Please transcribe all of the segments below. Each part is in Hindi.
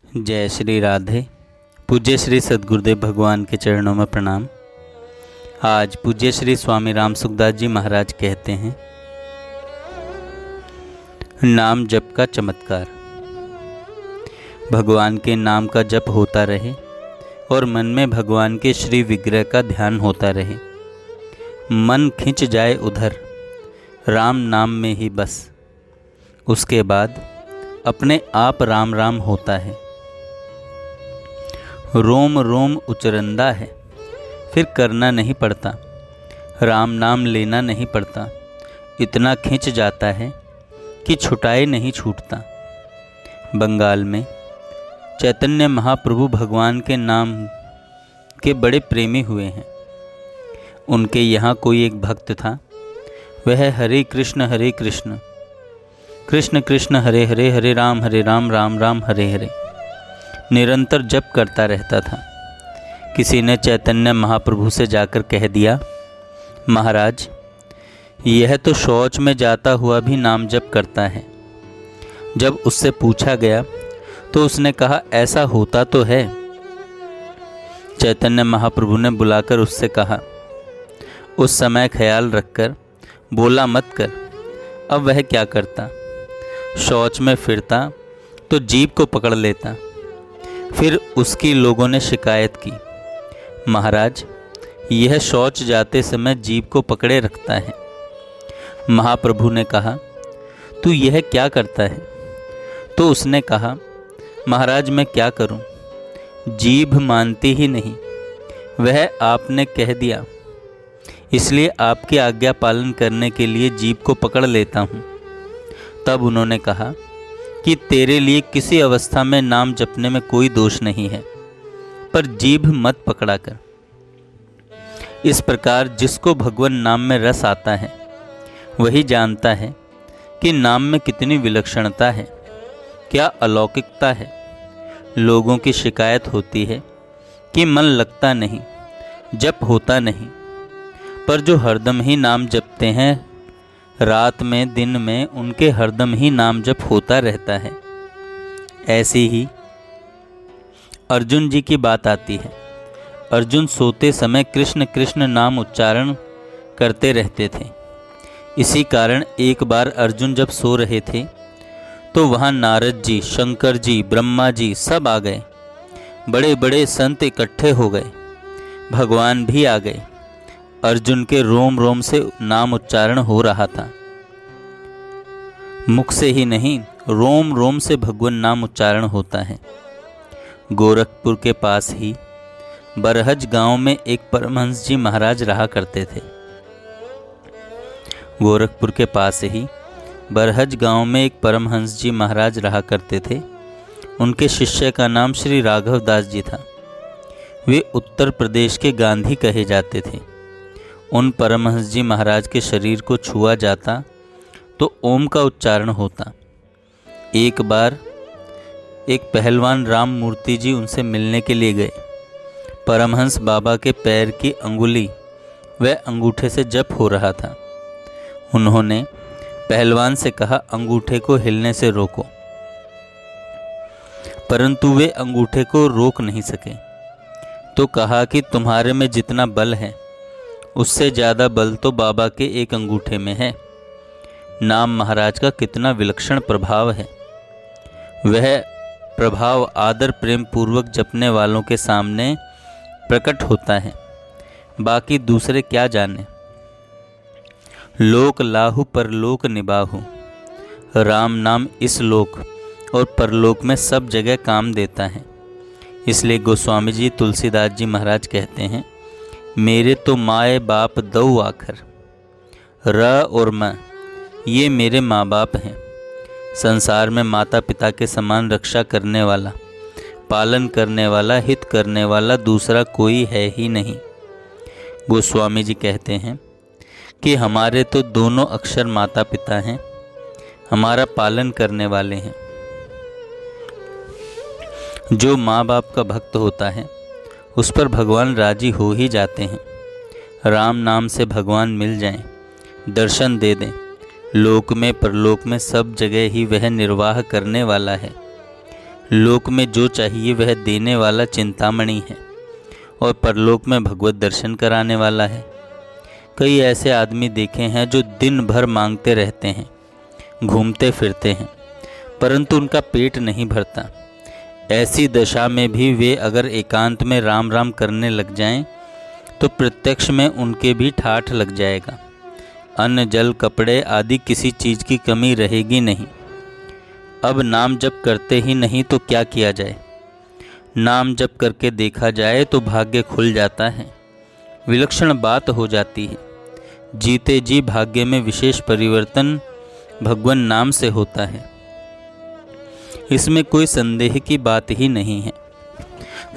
जय श्री राधे। पूज्य श्री सद्गुरुदेव भगवान के चरणों में प्रणाम। आज पूज्य श्री स्वामी राम सुखदास जी महाराज कहते हैं, नाम जप का चमत्कार। भगवान के नाम का जप होता रहे और मन में भगवान के श्री विग्रह का ध्यान होता रहे। मन खिंच जाए उधर, राम नाम में ही बस। उसके बाद अपने आप राम राम होता है। रोम रोम उचरंदा है, फिर करना नहीं पड़ता, राम नाम लेना नहीं पड़ता। इतना खिंच जाता है कि छुटाए नहीं छूटता। बंगाल में चैतन्य महाप्रभु भगवान के नाम के बड़े प्रेमी हुए हैं। उनके यहाँ कोई एक भक्त था, वह हरे कृष्ण कृष्ण कृष्ण हरे हरे, हरे राम राम राम हरे हरे निरंतर जप करता रहता था। किसी ने चैतन्य महाप्रभु से जाकर कह दिया, महाराज यह तो शौच में जाता हुआ भी नाम जप करता है। जब उससे पूछा गया तो उसने कहा, ऐसा होता तो है। चैतन्य महाप्रभु ने बुलाकर उससे कहा, उस समय ख्याल रखकर बोला मत कर। अब वह क्या करता? शौच में फिरता तो जीभ को पकड़ लेता। फिर उसकी लोगों ने शिकायत की, महाराज यह शौच जाते समय जीभ को पकड़े रखता है। महाप्रभु ने कहा, तू यह क्या करता है? तो उसने कहा, महाराज मैं क्या करूं, जीभ मानती ही नहीं। वह आपने कह दिया, इसलिए आपकी आज्ञा पालन करने के लिए जीभ को पकड़ लेता हूं। तब उन्होंने कहा कि तेरे लिए किसी अवस्था में नाम जपने में कोई दोष नहीं है, पर जीभ मत पकड़ा कर। इस प्रकार जिसको भगवान नाम में रस आता है वही जानता है कि नाम में कितनी विलक्षणता है, क्या अलौकिकता है। लोगों की शिकायत होती है कि मन लगता नहीं, जप होता नहीं, पर जो हरदम ही नाम जपते हैं, रात में दिन में उनके हरदम ही नाम जप होता रहता है। ऐसी ही अर्जुन जी की बात आती है। अर्जुन सोते समय कृष्ण कृष्ण नाम उच्चारण करते रहते थे। इसी कारण एक बार अर्जुन जब सो रहे थे तो वहाँ नारद जी, शंकर जी, ब्रह्मा जी सब आ गए। बड़े बड़े संत इकट्ठे हो गए, भगवान भी आ गए। अर्जुन के रोम रोम से नाम उच्चारण हो रहा था। मुख से ही नहीं, रोम रोम से भगवान नाम उच्चारण होता है। गोरखपुर के पास ही बरहज गांव में एक परमहंस जी महाराज रहा करते थे। गोरखपुर के पास ही बरहज गांव में एक परमहंस जी महाराज रहा करते थे। उनके शिष्य का नाम श्री राघव दास जी था। वे उत्तर प्रदेश के गांधी कहे जाते थे। उन परमहंस जी महाराज के शरीर को छुआ जाता तो ओम का उच्चारण होता। एक बार एक पहलवान राम मूर्ति जी उनसे मिलने के लिए गए। परमहंस बाबा के पैर की अंगुली व अंगूठे से जप हो रहा था। उन्होंने पहलवान से कहा, अंगूठे को हिलने से रोको, परंतु वे अंगूठे को रोक नहीं सके। तो कहा कि तुम्हारे में जितना बल है उससे ज़्यादा बल तो बाबा के एक अंगूठे में है। नाम महाराज का कितना विलक्षण प्रभाव है। वह प्रभाव आदर प्रेम पूर्वक जपने वालों के सामने प्रकट होता है, बाकी दूसरे क्या जाने। लोक लाहु परलोक निबाहु, राम नाम इस लोक और परलोक में सब जगह काम देता है। इसलिए गोस्वामी जी तुलसीदास जी महाराज कहते हैं, मेरे तो माए बाप दो आखर, र और म ये मेरे माँ बाप हैं। संसार में माता पिता के समान रक्षा करने वाला, पालन करने वाला, हित करने वाला दूसरा कोई है ही नहीं। गोस्वामी जी कहते हैं कि हमारे तो दोनों अक्षर माता पिता हैं, हमारा पालन करने वाले हैं। जो माँ बाप का भक्त होता है उस पर भगवान राजी हो ही जाते हैं। राम नाम से भगवान मिल जाएं, दर्शन दे दें, लोक में परलोक में सब जगह ही वह निर्वाह करने वाला है। लोक में जो चाहिए वह देने वाला चिंतामणि है और परलोक में भगवत दर्शन कराने वाला है। कई ऐसे आदमी देखे हैं जो दिन भर मांगते रहते हैं, घूमते फिरते हैं, परंतु उनका पेट नहीं भरता। ऐसी दशा में भी वे अगर एकांत में राम राम करने लग जाएं, तो प्रत्यक्ष में उनके भी ठाठ लग जाएगा। अन्न जल कपड़े आदि किसी चीज़ की कमी रहेगी नहीं। अब नाम जप करते ही नहीं तो क्या किया जाए? नाम जप करके देखा जाए तो भाग्य खुल जाता है, विलक्षण बात हो जाती है। जीते जी भाग्य में विशेष परिवर्तन भगवान नाम से होता है, इसमें कोई संदेह की बात ही नहीं है।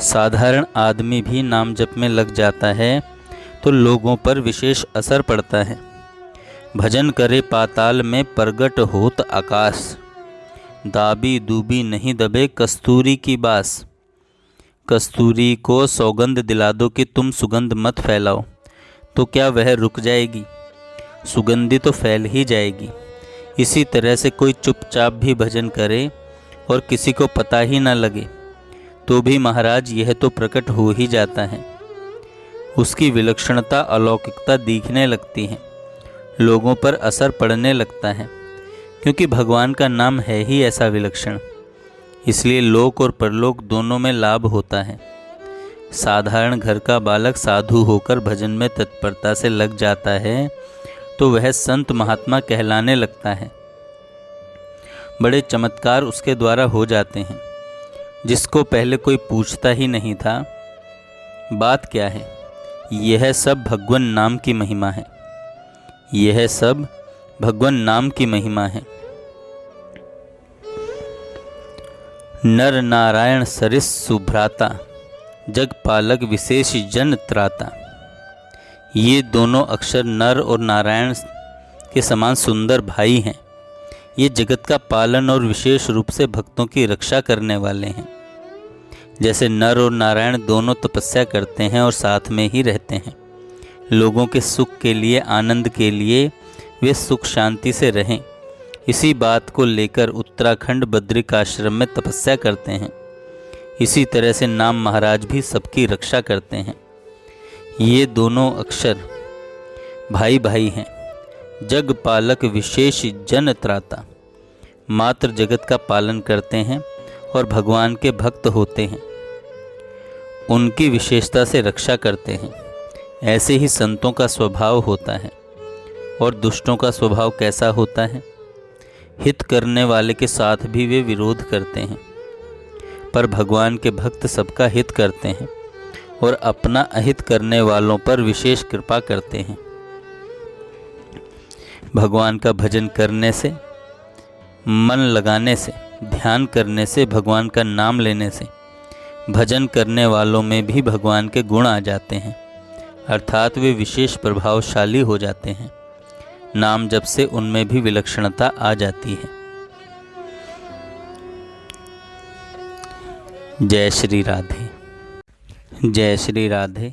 साधारण आदमी भी नाम जप में लग जाता है तो लोगों पर विशेष असर पड़ता है। भजन करे पाताल में प्रगट होत आकाश, दाबी दूबी नहीं दबे कस्तूरी की बास। कस्तूरी को सौगंध दिला दो कि तुम सुगंध मत फैलाओ, तो क्या वह रुक जाएगी? सुगंधी तो फैल ही जाएगी। इसी तरह से कोई चुपचाप भी भजन करे और किसी को पता ही न लगे तो भी महाराज यह तो प्रकट हो ही जाता है। उसकी विलक्षणता अलौकिकता दिखने लगती है, लोगों पर असर पड़ने लगता है, क्योंकि भगवान का नाम है ही ऐसा विलक्षण। इसलिए लोक और परलोक दोनों में लाभ होता है। साधारण घर का बालक साधु होकर भजन में तत्परता से लग जाता है तो वह संत महात्मा कहलाने लगता है। बड़े चमत्कार उसके द्वारा हो जाते हैं, जिसको पहले कोई पूछता ही नहीं था। बात क्या है? यह सब भगवान नाम की महिमा है। यह सब भगवान नाम की महिमा है। नर नारायण सरिस सुभ्राता, जग पालक विशेष जन त्राता। ये दोनों अक्षर नर और नारायण के समान सुंदर भाई हैं। ये जगत का पालन और विशेष रूप से भक्तों की रक्षा करने वाले हैं। जैसे नर और नारायण दोनों तपस्या करते हैं और साथ में ही रहते हैं, लोगों के सुख के लिए, आनंद के लिए वे सुख शांति से रहें, इसी बात को लेकर उत्तराखंड बद्रिकाश्रम में तपस्या करते हैं। इसी तरह से नाम महाराज भी सबकी रक्षा करते हैं। ये दोनों अक्षर भाई भाई हैं। जग पालक विशेष जन त्राता, मात्र जगत का पालन करते हैं और भगवान के भक्त होते हैं, उनकी विशेषता से रक्षा करते हैं। ऐसे ही संतों का स्वभाव होता है। और दुष्टों का स्वभाव कैसा होता है? हित करने वाले के साथ भी वे विरोध करते हैं, पर भगवान के भक्त सबका हित करते हैं और अपना अहित करने वालों पर विशेष कृपा करते हैं। भगवान का भजन करने से, मन लगाने से, ध्यान करने से, भगवान का नाम लेने से भजन करने वालों में भी भगवान के गुण आ जाते हैं, अर्थात वे विशेष प्रभावशाली हो जाते हैं। नाम जप से उनमें भी विलक्षणता आ जाती है। जय श्री राधे। जय श्री राधे।